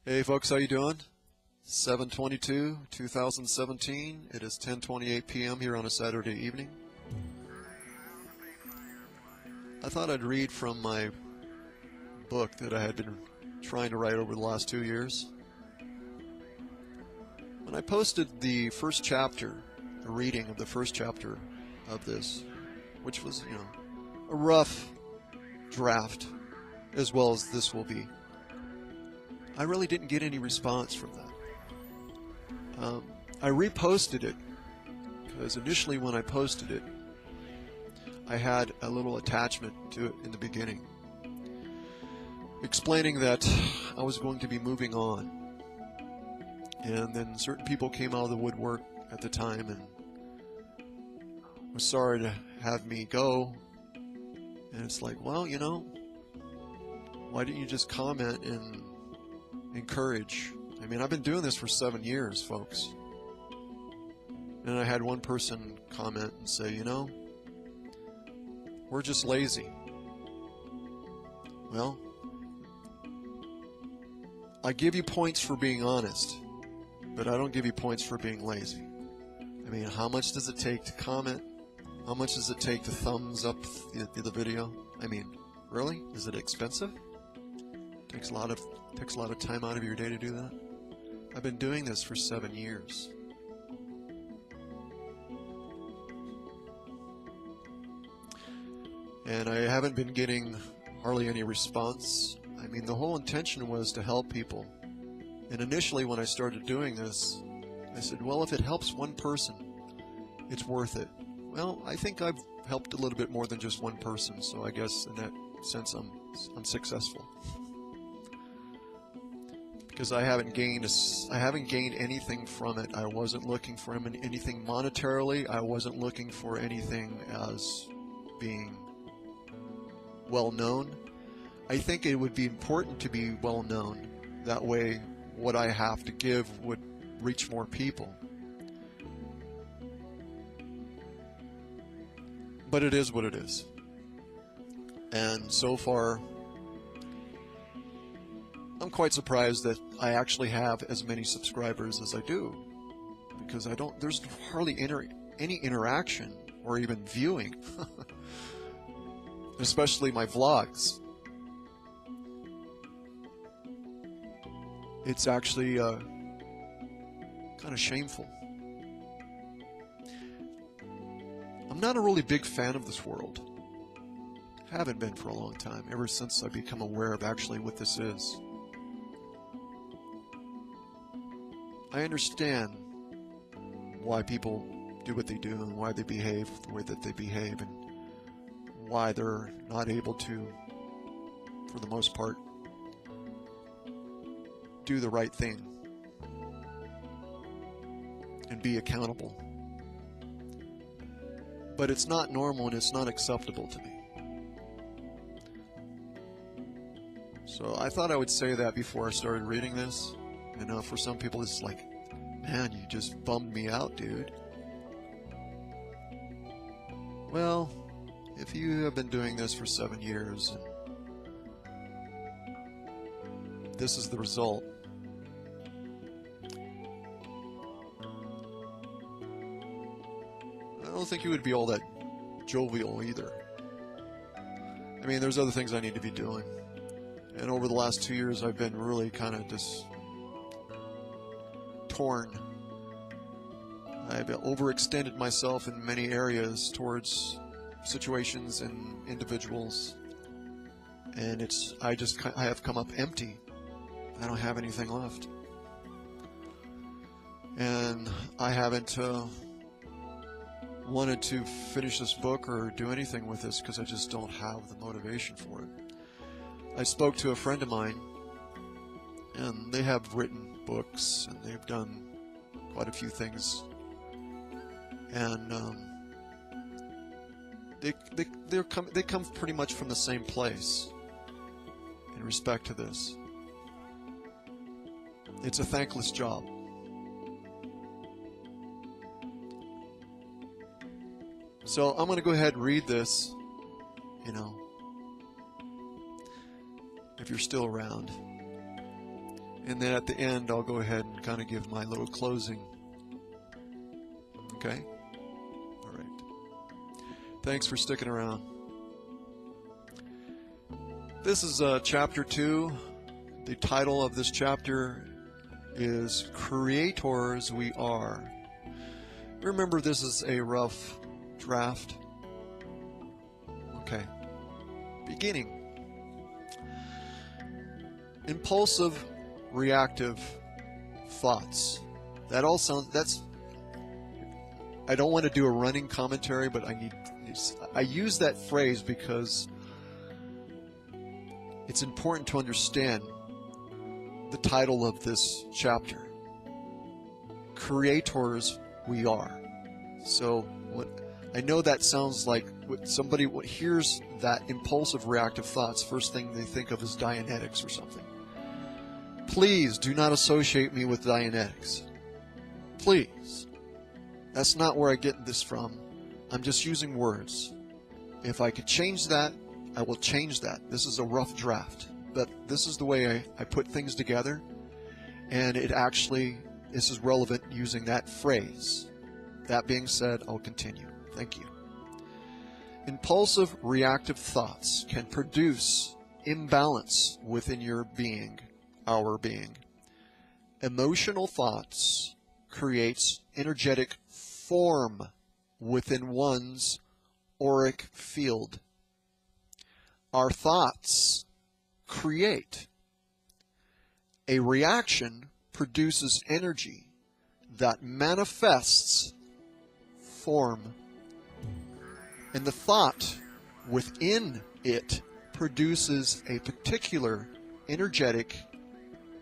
Hey folks, how you doing? 7/22/2017. It is 10:28 p.m. here on a Saturday evening. I thought I'd read from my book that I had been trying to write over the last 2 years. When I posted the first chapter, a reading of the first chapter of this, which was, a rough draft, as well as this will be, I really didn't get any response from that. I reposted it because initially when I posted it, I had a little attachment to it in the beginning, explaining that I was going to be moving on. And then certain people came out of the woodwork at the time and was sorry to have me go. And it's like, well, why didn't you just comment and encourage? I mean, I've been doing this for 7 years, folks. And I had one person comment and say, we're just lazy. Well, I give you points for being honest, but I don't give you points for being lazy. I mean, how much does it take to comment? How much does it take to thumbs up the video? I mean, really? Is it expensive? Takes a lot of time out of your day to do that. I've been doing this for 7 years. And I haven't been getting hardly any response. I mean, the whole intention was to help people. And initially when I started doing this, I said, well, if it helps one person, it's worth it. Well, I think I've helped a little bit more than just one person, so I guess in that sense I'm successful. Because I haven't gained anything from it. I wasn't looking for anything monetarily. I wasn't looking for anything as being well known. I think it would be important to be well known. That way what I have to give would reach more people. But it is what it is. And so far, I'm quite surprised that I actually have as many subscribers as I do, because there's hardly any interaction or even viewing, especially my vlogs. It's actually kind of shameful. I'm not a really big fan of this world. Haven't been for a long time, ever since I become aware of actually what this is. I understand why people do what they do and why they behave the way that they behave and why they're not able to, for the most part, do the right thing and be accountable. But it's not normal and it's not acceptable to me. So I thought I would say that before I started reading this. For some people it's like, man, you just bummed me out, dude. Well, if you have been doing this for 7 years and this is the result, I don't think you would be all that jovial either. I mean, there's other things I need to be doing. And over the last 2 years, I've been really kind of just torn. I've overextended myself in many areas towards situations and individuals. And I have come up empty. I don't have anything left. And I haven't wanted to finish this book or do anything with this because I just don't have the motivation for it. I spoke to a friend of mine, and they have written books and they've done quite a few things, and they come pretty much from the same place in respect to this. It's a thankless job. So I'm going to go ahead and read this, if you're still around. And then at the end, I'll go ahead and kind of give my little closing. Okay? All right. Thanks for sticking around. This is chapter 2. The title of this chapter is Creators We Are. Remember, this is a rough draft. Okay. Beginning. Impulsive, reactive thoughts. That all sounds, I don't want to do a running commentary, but I use that phrase because it's important to understand the title of this chapter. Creators We Are. So I know that sounds like somebody hears that impulsive reactive thoughts, first thing they think of is Dianetics or something. Please do not associate me with Dianetics. Please. That's not where I get this from. I'm just using words. If I could change that, I will change that. This is a rough draft, but this is the way I put things together, and this is relevant using that phrase. That being said, I'll continue. Thank you. Impulsive reactive thoughts can produce imbalance within your being, our being. Emotional thoughts creates energetic form within one's auric field. Our thoughts create. A reaction produces energy that manifests form. And the thought within it produces a particular energetic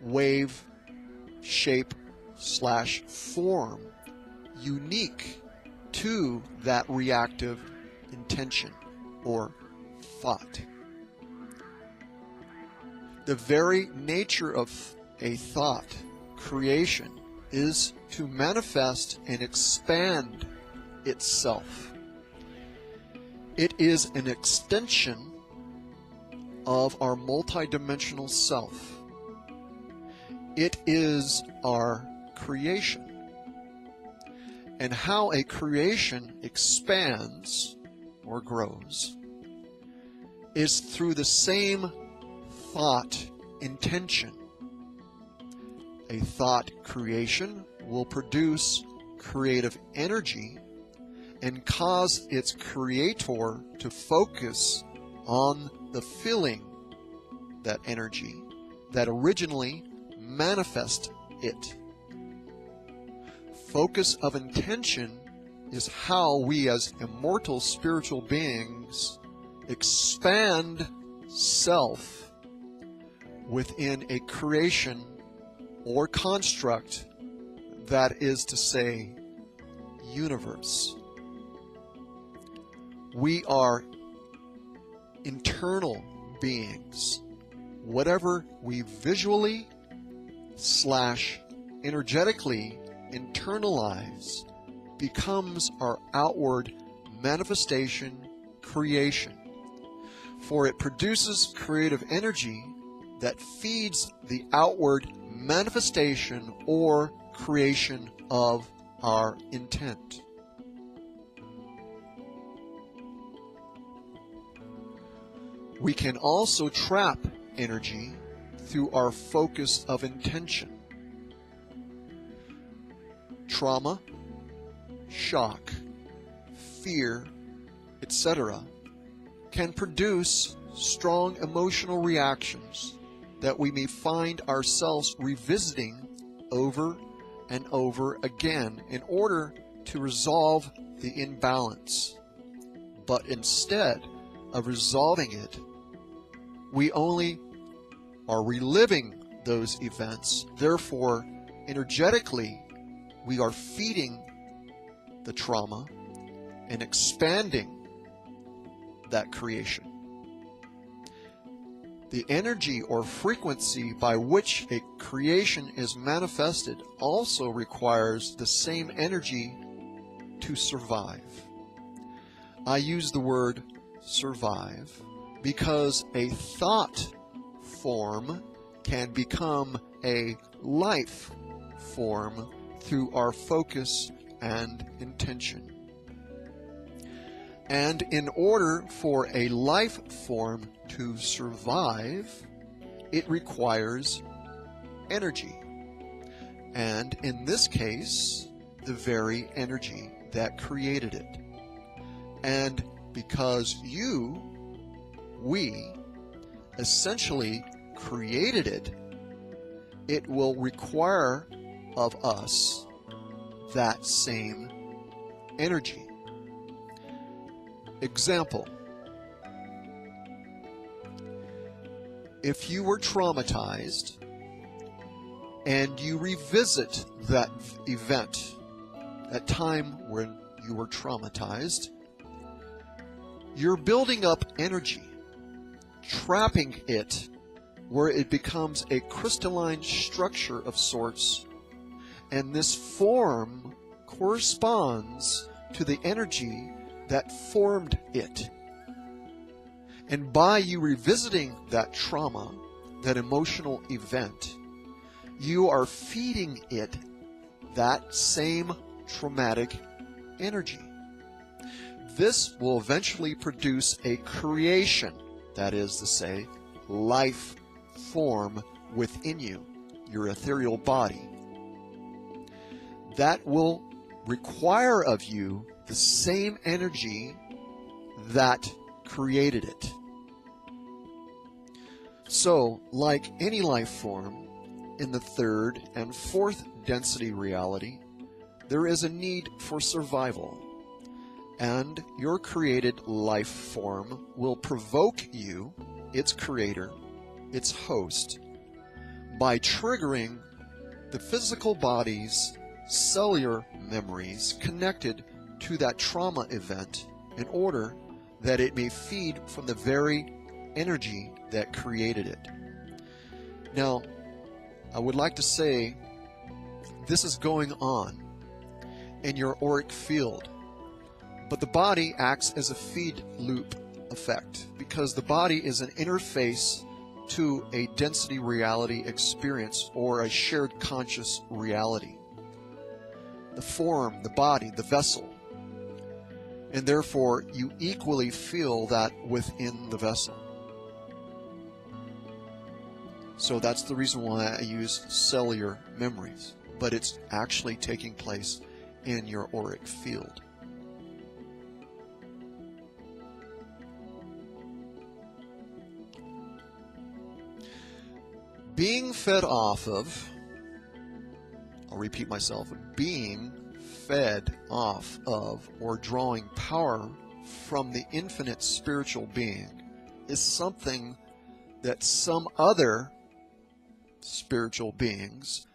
wave, shape, / form unique to that reactive intention or thought. The very nature of a thought creation is to manifest and expand itself. It is an extension of our multidimensional self. It is our creation. And how a creation expands or grows is through the same thought intention. A thought creation will produce creative energy and cause its creator to focus on the filling that energy that originally manifested it. Focus of intention is how we as immortal spiritual beings expand self within a creation or construct, that is to say, universe. We are internal beings. Whatever we visually / energetically internalize becomes our outward manifestation, creation. For it produces creative energy that feeds the outward manifestation or creation of our intent. We can also trap energy through our focus of intention. Trauma, shock, fear, etc. can produce strong emotional reactions that we may find ourselves revisiting over and over again in order to resolve the imbalance. But instead of resolving it, we only are reliving those events. Therefore, energetically, we are feeding the trauma and expanding that creation. The energy or frequency by which a creation is manifested also requires the same energy to survive. I use the word survive because a thought form can become a life form through our focus and intention. And in order for a life form to survive, it requires energy. And in this case, the very energy that created it. And because we essentially created it, it will require of us that same energy. Example: if you were traumatized and you revisit that event, that time when you were traumatized, you're building up energy, trapping it where it becomes a crystalline structure of sorts, and this form corresponds to the energy that formed it. And by you revisiting that trauma, that emotional event, you are feeding it that same traumatic energy. This will eventually produce a creation, that is to say, life form within you, your ethereal body, that will require of you the same energy that created it. So, like any life form in the third and fourth density reality, there is a need for survival, and your created life form will provoke you, its creator, its host, by triggering the physical body's cellular memories connected to that trauma event in order that it may feed from the very energy that created it. Now, I would like to say this is going on in your auric field, but the body acts as a feed loop effect because the body is an interface to a density reality experience or a shared conscious reality. The form, the body, the vessel. And therefore, you equally feel that within the vessel. So that's the reason why I use cellular memories, but it's actually taking place in your auric field. Being fed off of, I'll repeat myself, being fed off of or drawing power from the infinite spiritual being is something that some other spiritual beings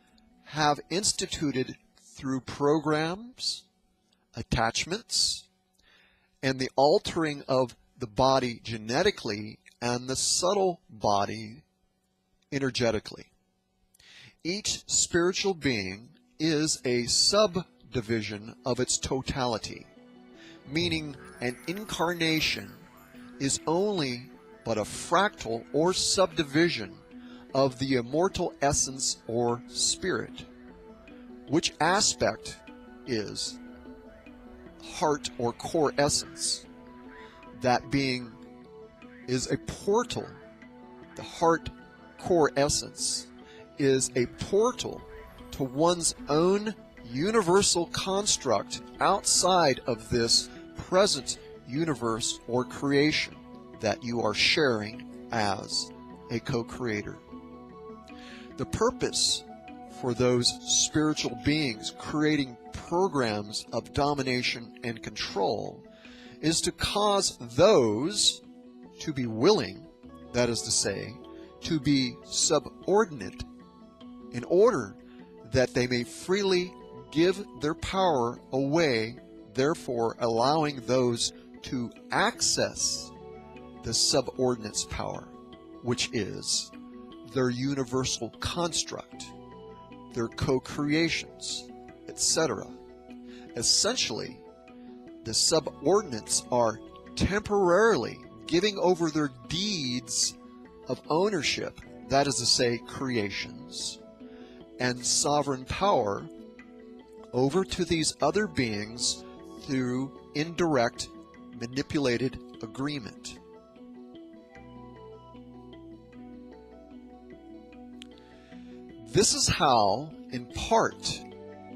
have instituted through programs, attachments, and the altering of the body genetically and the subtle body energetically. Each spiritual being is a subdivision of its totality, meaning an incarnation is only but a fractal or subdivision of the immortal essence or spirit, which aspect is heart or core essence. That being is a portal. The heart core essence is a portal to one's own universal construct outside of this present universe or creation that you are sharing as a co-creator. The purpose for those spiritual beings creating programs of domination and control is to cause those to be willing, that is to say, to be subordinate in order that they may freely give their power away, therefore allowing those to access the subordinate's power, which is their universal construct, their co-creations, etc. Essentially, the subordinates are temporarily giving over their deeds of ownership that is to say, creations, and sovereign power over to these other beings through indirect, manipulated agreement. This is how, in part,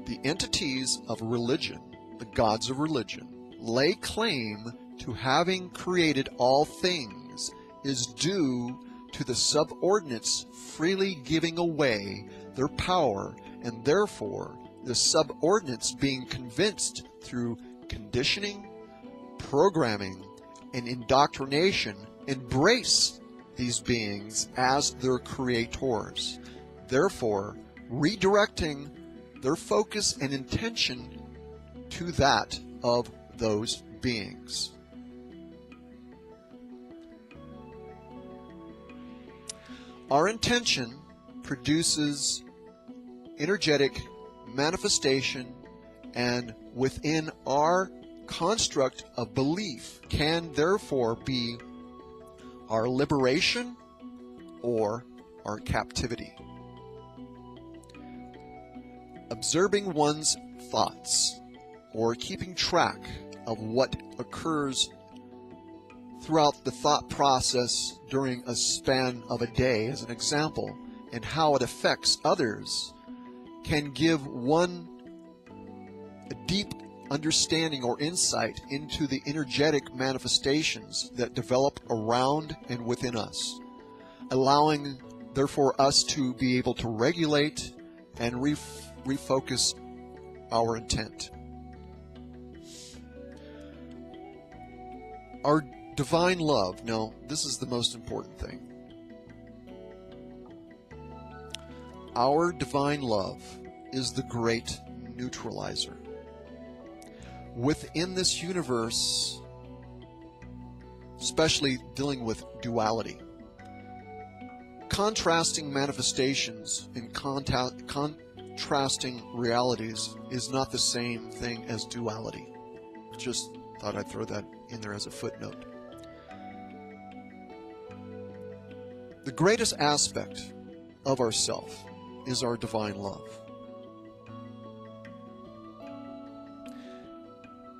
the entities of religion, the gods of religion, lay claim to having created all things is due to the subordinates freely giving away their power, and therefore the subordinates being convinced through conditioning, programming, and indoctrination embrace these beings as their creators, therefore redirecting their focus and intention to that of those beings. Our intention produces energetic manifestation, and within our construct of belief can therefore be our liberation or our captivity. Observing one's thoughts or keeping track of what occurs throughout the thought process during a span of a day, as an example, and how it affects others, can give one a deep understanding or insight into the energetic manifestations that develop around and within us, allowing therefore us to be able to regulate and refocus our intent. Our divine love, no, this is the most important thing. Our divine love is the great neutralizer. Within this universe, especially dealing with duality, contrasting manifestations and contrasting realities is not the same thing as duality. Just thought I'd throw that in there as a footnote. The greatest aspect of ourself is our divine love.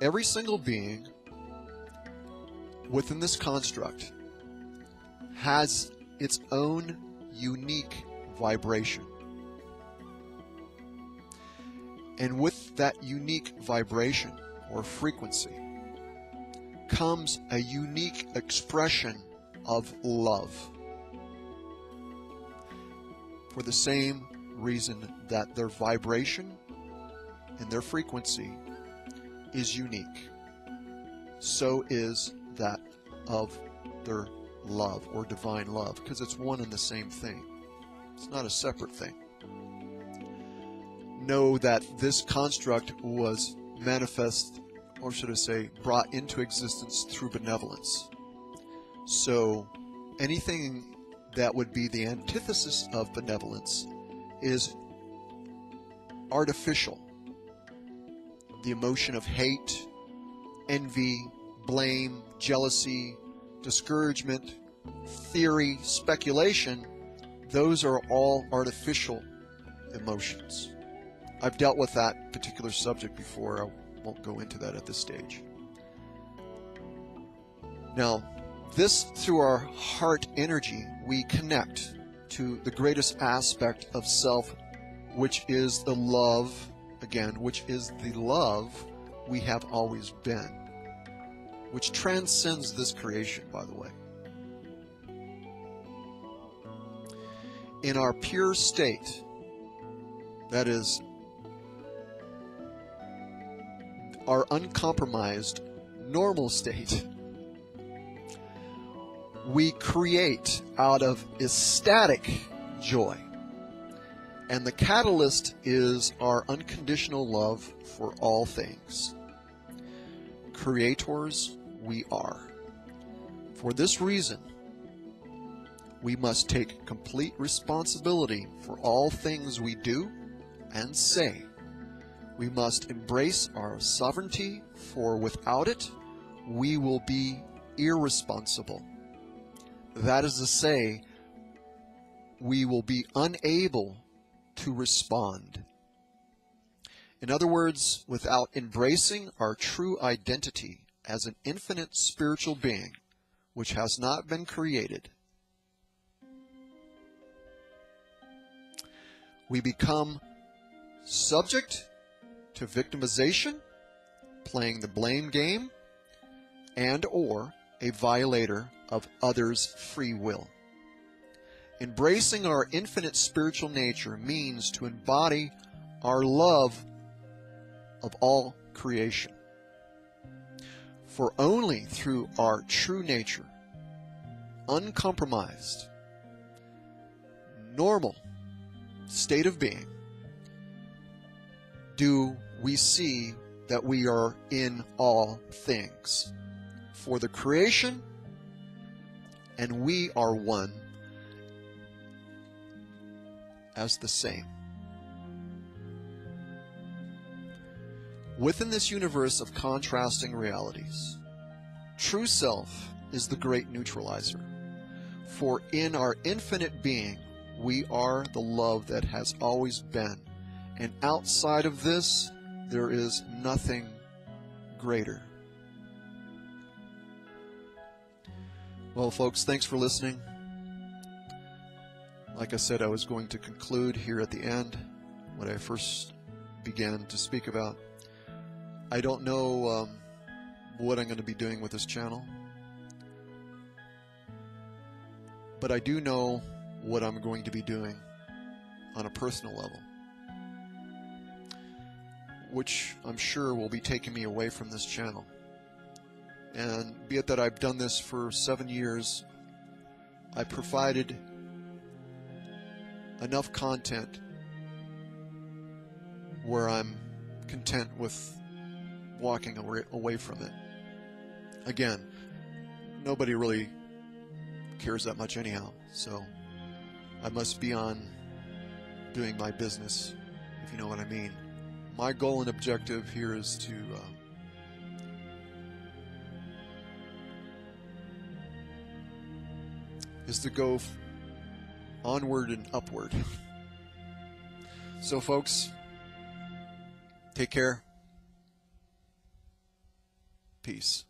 Every single being within this construct has its own unique vibration. And with that unique vibration or frequency comes a unique expression of love. For the same reason that their vibration and their frequency is unique, so is that of their love or divine love, because it's one and the same thing. It's not a separate thing. Know that this construct was manifest, or should I say, brought into existence through benevolence. So anything that would be the antithesis of benevolence is artificial. The emotion of hate, envy, blame, jealousy, discouragement, theory, speculation, those are all artificial emotions. I've dealt with that particular subject before. I won't go into that at this stage. Now, this, through our heart energy, we connect to the greatest aspect of self, which is the love, again, which is the love we have always been, which transcends this creation, by the way. In our pure state, that is, our uncompromised, normal state, we create out of ecstatic joy. And the catalyst is our unconditional love for all things. Creators we are. For this reason, we must take complete responsibility for all things we do and say. We must embrace our sovereignty, for without it, we will be irresponsible. That is to say, we will be unable to respond. In other words, without embracing our true identity as an infinite spiritual being which has not been created, we become subject to victimization, playing the blame game, and or a violator of others' free will. Embracing our infinite spiritual nature means to embody our love of all creation. For only through our true nature, uncompromised, normal state of being, do we see that we are in all things for the creation, and we are one as the same. Within this universe of contrasting realities, true self is the great neutralizer. For in our infinite being, we are the love that has always been. And outside of this, there is nothing greater. Well, folks, thanks for listening. Like I said, I was going to conclude here at the end what I first began to speak about. I don't know what I'm going to be doing with this channel, but I do know what I'm going to be doing on a personal level, which I'm sure will be taking me away from this channel. And be it that I've done this for 7 years, I provided enough content where I'm content with walking away from it. Again, nobody really cares that much anyhow, so I must be on doing my business, if you know what I mean. My goal and objective here is to go onward and upward. So folks, take care. Peace.